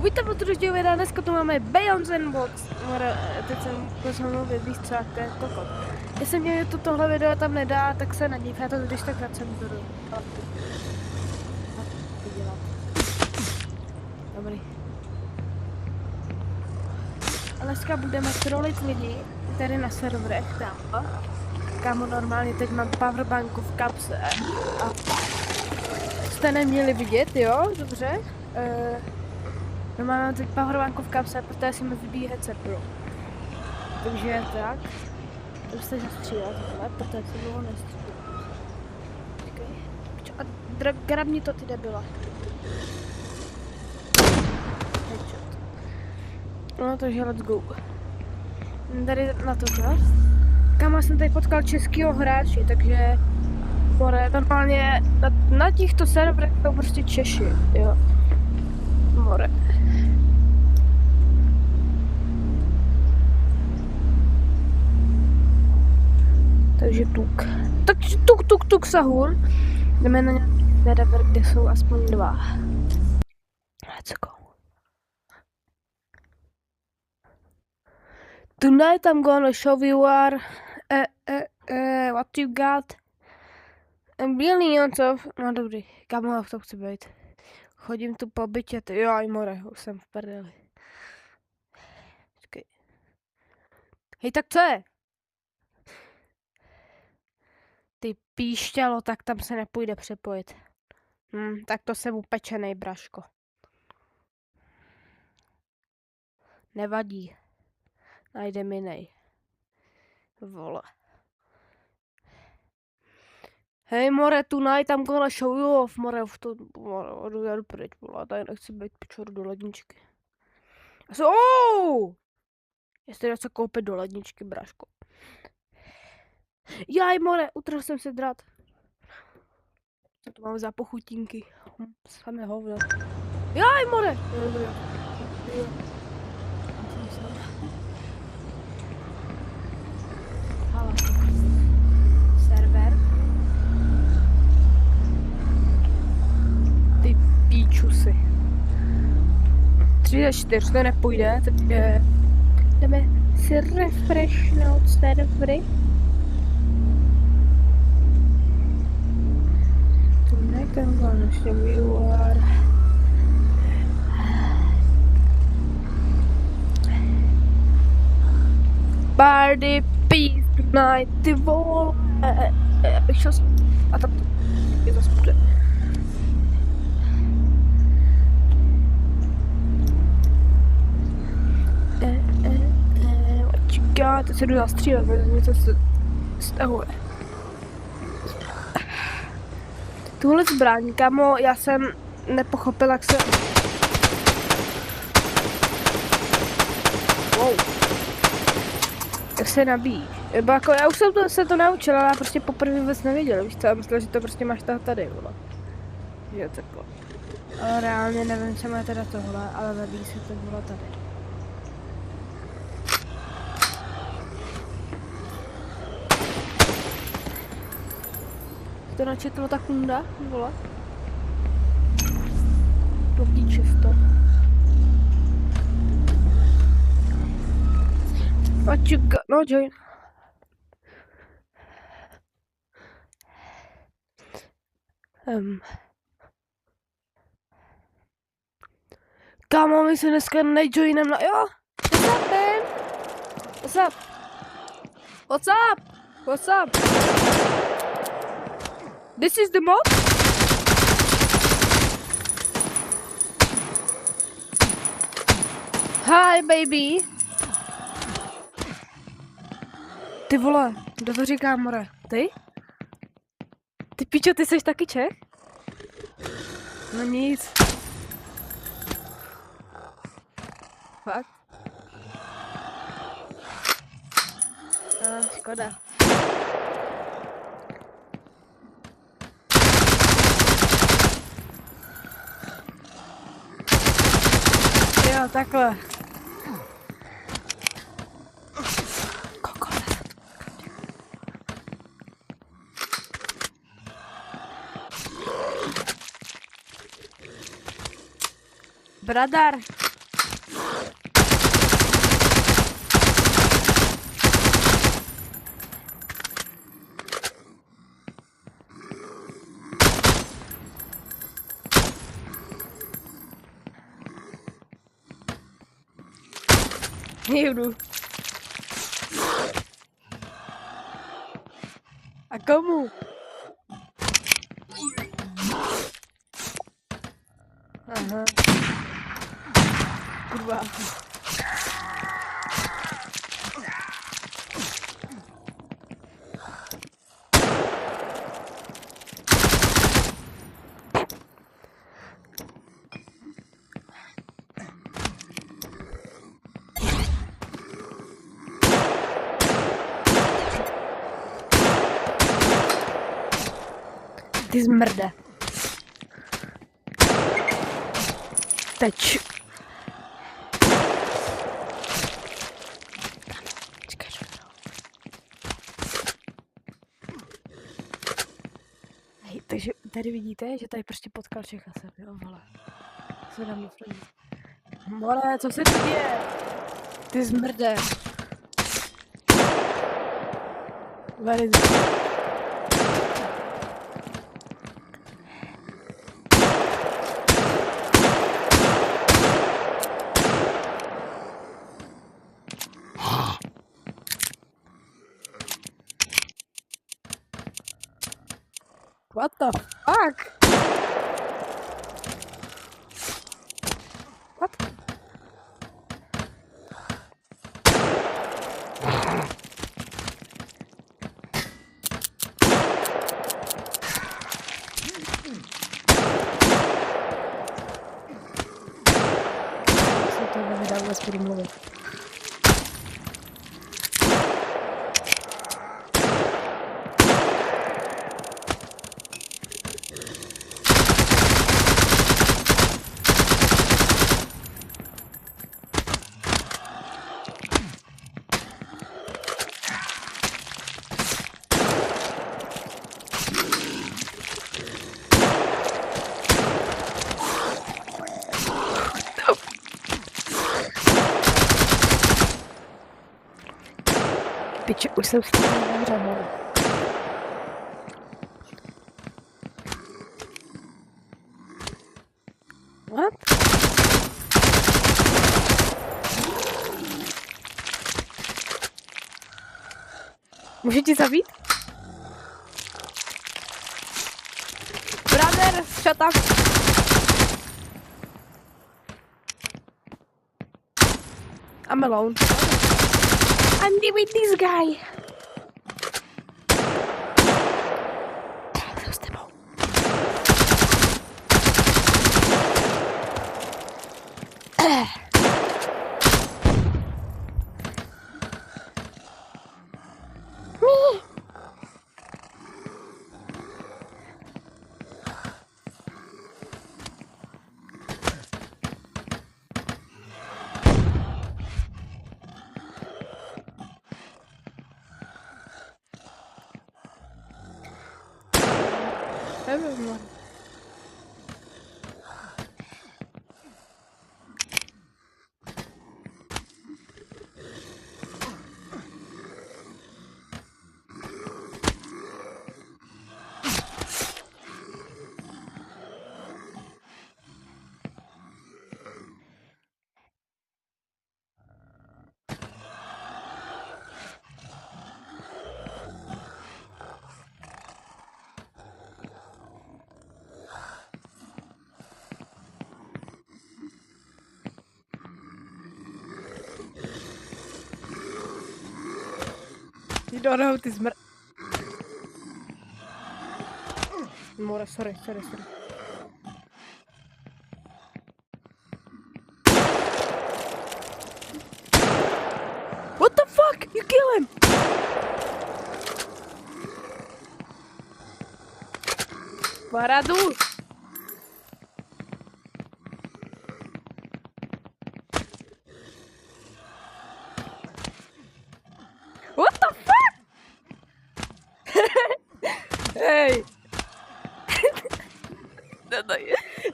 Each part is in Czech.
Vítám u druhého videa, dneska tu máme Beyond Box. Teď jsem pozval víc, to je kokot. Jestli mě tohle video tam nedá, tak se nedív, já to když tak vracem budu. Dobrý. A dneska budeme trolit lidi, tady na serverech tam. Kámo, normálně teď mám powerbanku v kapse. A jste neměli vidět, jo? Dobře. Normálně mám teď powerbanku v kapse, protože si mi vybíjí headset pro. Takže tak. Jdu se zastřílet, ale protože se dlouho nestřílet. Počkej. A grabni to, ty debila. Headshot. No takže let's go. Tady na to čas. Kámo, jsem tady potkal českýho hráče, takže normálně na těchto serverech jsou prostě Češi, jo. More. Takže tuk sahur. Jdeme na nějaký server, kde jsou aspoň dva. Let's go. Tonight I'm gonna show you what you got. Billions of... No dobrý, kam to chci být. Chodím tu po bytě, jo, more, už jsem v prdeli. Počkej. Hej, tak co je? Ty píšťalo, tak tam se nepůjde přepojit. Tak to jsem upečenej, braško. Nevadí. Najdem jinej. Vole. Hej, more, tonight I'm gonna show you off, more, v to, more, jdu pryč, vole, tady nechci být pičoru do ledničky. Jestli se koupit do ledničky, braško. Jaj, more, utrhl jsem se drát. Co to mám za pochutínky? Samé hovno. Jaj, more! Hala. Server. Ty píčusy. 3 za 4, to nepůjde, teď jdeme si refreshnout servery. I'm gonna show you what party peace tonight the wall. Abych šel a tam je to bude. What you got? Teď se jdu zastřílet, protože něco se stahuje. Tuhle zbraň, kamo, já jsem nepochopil, jak se... Wow. Jak se nabíjí. Nebo jako, já už jsem se to naučil, ale já prostě poprvé vůbec nevěděl, víš co, já myslel, že to prostě máš tady, vole. Že takhle. Ale reálně nevím, co má teda tohle, ale nabíjí se to vole tady. To načetlo ta kunda, vole. Do píče to. What you got? No, join. Kámo, my se dneska nejoinem na... Jo! What's up, man? What's up? What's up? What's up? This is the mod? Hi, baby. Ty vole, kdo to říká, more? Ty? Ty pičo, ty jsi taky Čech? No nic. Fakt? Škoda. Jo, takhle. Bradar, Jdu. A komu? Aha. Kurva. Ty zmrde. Teď. Čekaj, hej, takže tady vidíte, že tady prostě potkal Čecha se, jo, vole. Co dám doplnit? More, co se tu děje? Ty zmrde. Very good. What the fuck? What? Co to nedá vůbec budu mluvit. Piče, už jsem s tím nevřel. What? Můžu ti zabít? Brother, shut up! I'm alone. I'm with this guy. Co s tebou? Nevím. You don't know this mar... More, sorry. What the fuck? You kill him! Parado! What the fuck? Hej!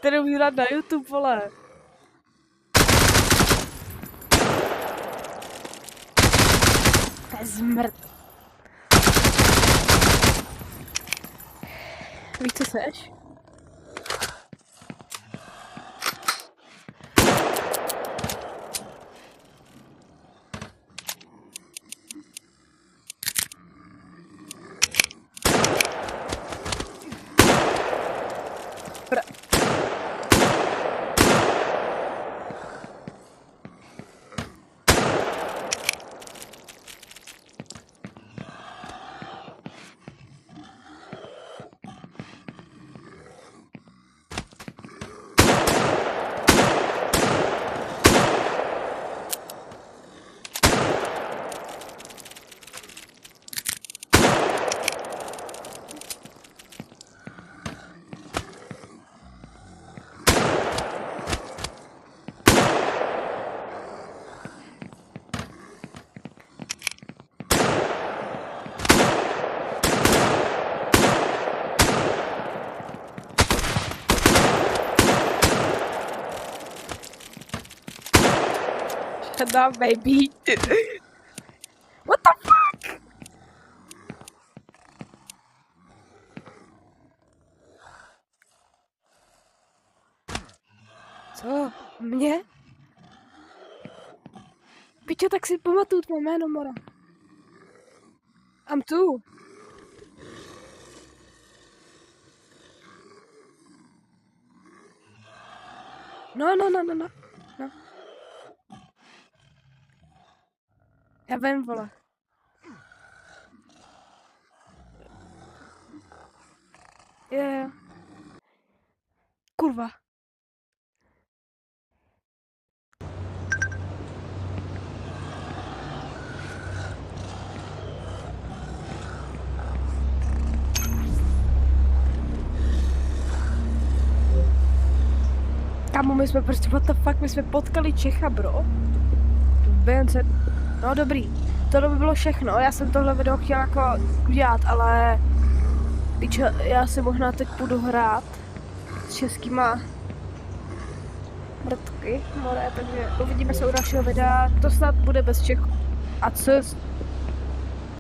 To nemůžu dát na YouTube, vole. To je zmrt. Víš, co seš? Tada, baby. What the fuck? Co? Mě? Pičo, tak si pamatuju tvé jméno, Mora. I'm tu. No. Já vím, vole. Je. Kurva. Kámo, my jsme prostě, what the fuck, my jsme potkali Čecha, bro. V BNC. No dobrý, tohle by bylo všechno, já jsem tohle video chtěl jako udělat, ale pičo, já si možná teď půjdu hrát s českýma mrtky, more, takže uvidíme se u dalšího videa, to snad bude bez Čechů. A co